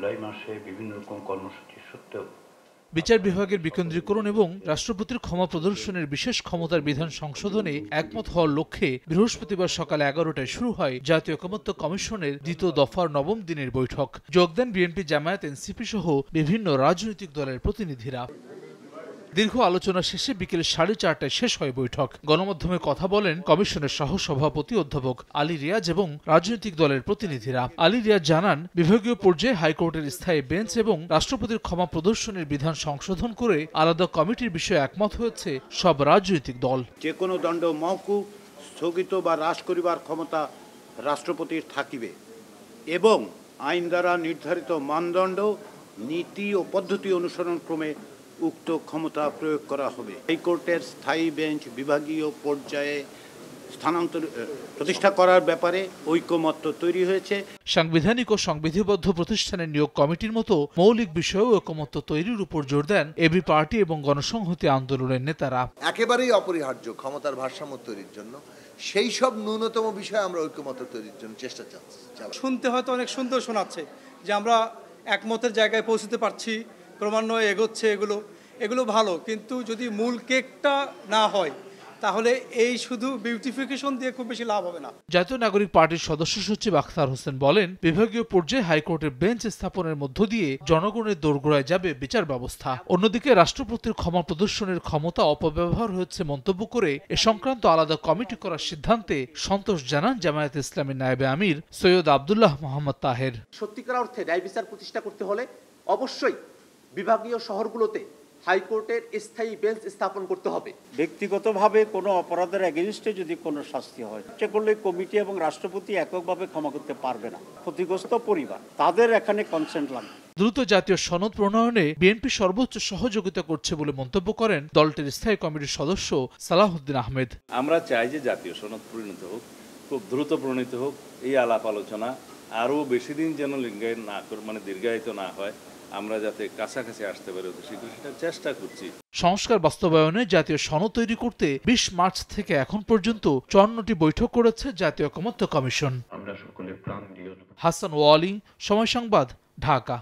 জুলাই মাসে বিভিন্ন রকম কর্মসূচি সত্ত্বেও বিচার বিভাগের বিকেন্দ্রীকরণ এবং রাষ্ট্রপতির ক্ষমা প্রদর্শনের বিশেষ ক্ষমতার বিধান সংশোধনে একমত হওয়ার লক্ষ্যে বৃহস্পতিবার সকাল 11টায় শুরু হয় জাতীয় ঐকমত্য কমিশনের দ্বিতীয় দফার 9ম দিনের বৈঠক। যোগ দেন বিএনপি, জামায়াত, এনসিপি সহ বিভিন্ন রাজনৈতিক দলের প্রতিনিধিরা। দীর্ঘ আলোচনা শেষে বিকেল 4:30টায় শেষ হয় বৈঠক। গণমাধ্যমে কথা বলেন কমিশনের সহসভাপতি অধ্যাপক আলী রিয়াজ এবং রাজনৈতিক দলের প্রতিনিধিরা। আলী রিয়াজ জানান, বিভাগীয় পর্যায়ে হাইকোর্টের স্থায়ী বেঞ্চ এবং রাষ্ট্রপতির ক্ষমা প্রদর্শনের বিধান সংশোধন করে আলাদা কমিটির বিষয়ে একমত হয়েছে সব রাজনৈতিক দল। যে কোনো দণ্ড মওকুফ, স্থগিত বা হ্রাস করিবার ক্ষমতা রাষ্ট্রপতির থাকিবে এবং আইন দ্বারা নির্ধারিত মানদণ্ড, নীতি ও পদ্ধতি অনুসরণ ক্রমে উক্ত ক্ষমতা প্রয়োগ করা হবে। হাইকোর্টের স্থায়ী বেঞ্চ বিভাগীয় পর্যায়ে স্থানান্তর প্রতিষ্ঠা করার ব্যাপারে ঐকমত্য তৈরি হয়েছে। সাংবিধানিক ও সংবিধিবদ্ধ প্রতিষ্ঠানের নিয়োগ কমিটির মতো মৌলিক বিষয়েও ঐকমত্য তৈরির উপর জোর দেন এবি পার্টি এবং গণসংহতি আন্দোলনের নেতারা। একেবারেই অপরিহার্য ক্ষমতার ভারসাম্য তৈরির জন্য সেই সব ন্যূনতম বিষয়ে আমরা ঐকমত্য তৈরির জন্য চেষ্টা চালাচ্ছি। শুনতে হয়তো অনেক সুন্দর শোনাচ্ছে যে আমরা একমতের জায়গায় পৌঁছতে পারছি, ক্রমান্বয়ে এগোচ্ছে, এগুলো ভালো, কিন্তু যদি মূল কেকটা না হয় তাহলে এই শুধু বিউটিফিকেশন দিয়ে খুব বেশি লাভ হবে না। জাতীয় নাগরিক পার্টির সদস্য সচিব আখতার হোসেন বলেন, বিভাগীয় পর্যায়ে হাইকোর্টের বেঞ্চ স্থাপনের মধ্য দিয়ে জনগণের দোরগোড়ায় যাবে বিচার ব্যবস্থা। অন্যদিকে রাষ্ট্রপতির ক্ষমা প্রদর্শনের ক্ষমতা অপব্যবহার হয়েছে মন্তব্য করে এ সংক্রান্ত আলাদা কমিটি করার সিদ্ধান্তে সন্তোষ জানান জামায়াতে ইসলামীর নায়েবে আমির সৈয়দ আব্দুল্লাহ মোহাম্মদ তাহের। সত্যিকার অর্থে ন্যায় বিচার প্রতিষ্ঠা করতে হলে অবশ্যই বিভাগীয় শহরগুলোতে হাইকোর্টের স্থায়ী বেঞ্চ স্থাপন করতে হবে। ব্যক্তিগতভাবে কোনো অপরাধের এগেইনস্টে যদি কোনো শাস্তি হয়, সে করলে কমিটি এবং রাষ্ট্রপতি এককভাবে ক্ষমা করতে পারবে না। ক্ষতিগ্রস্ত পরিবার, তাদের এখানে কনসেন্ট লাগবে। দ্রুত জাতীয় সনদ প্রণয়নে বিএনপি সর্বোচ্চ সহযোগিতা করছে বলে মন্তব্য করেন দলটির স্থায়ী কমিটির সদস্য সালাহউদ্দিন আহমেদ। আমরা চাই যে জাতীয় সনদ পরিণত হোক, খুব দ্রুত প্রণীত হোক। এই আলাপ আলোচনা আরও বেশি দিন যেন দীর্ঘায়িত না হয়, আমরা যাতে কাছাকাছি আসতে পারি সেটা চেষ্টা করছি। সংস্কার বাস্তবায়নে জাতীয় সনদ তৈরি করতে 20 মার্চ থেকে এখন পর্যন্ত 54টি বৈঠক করেছে জাতীয় ঐকমত্য কমিশন। আমরা সকলে প্রাণ দিয়ে হাসান ওয়ালি, সময় সংবাদ, ঢাকা।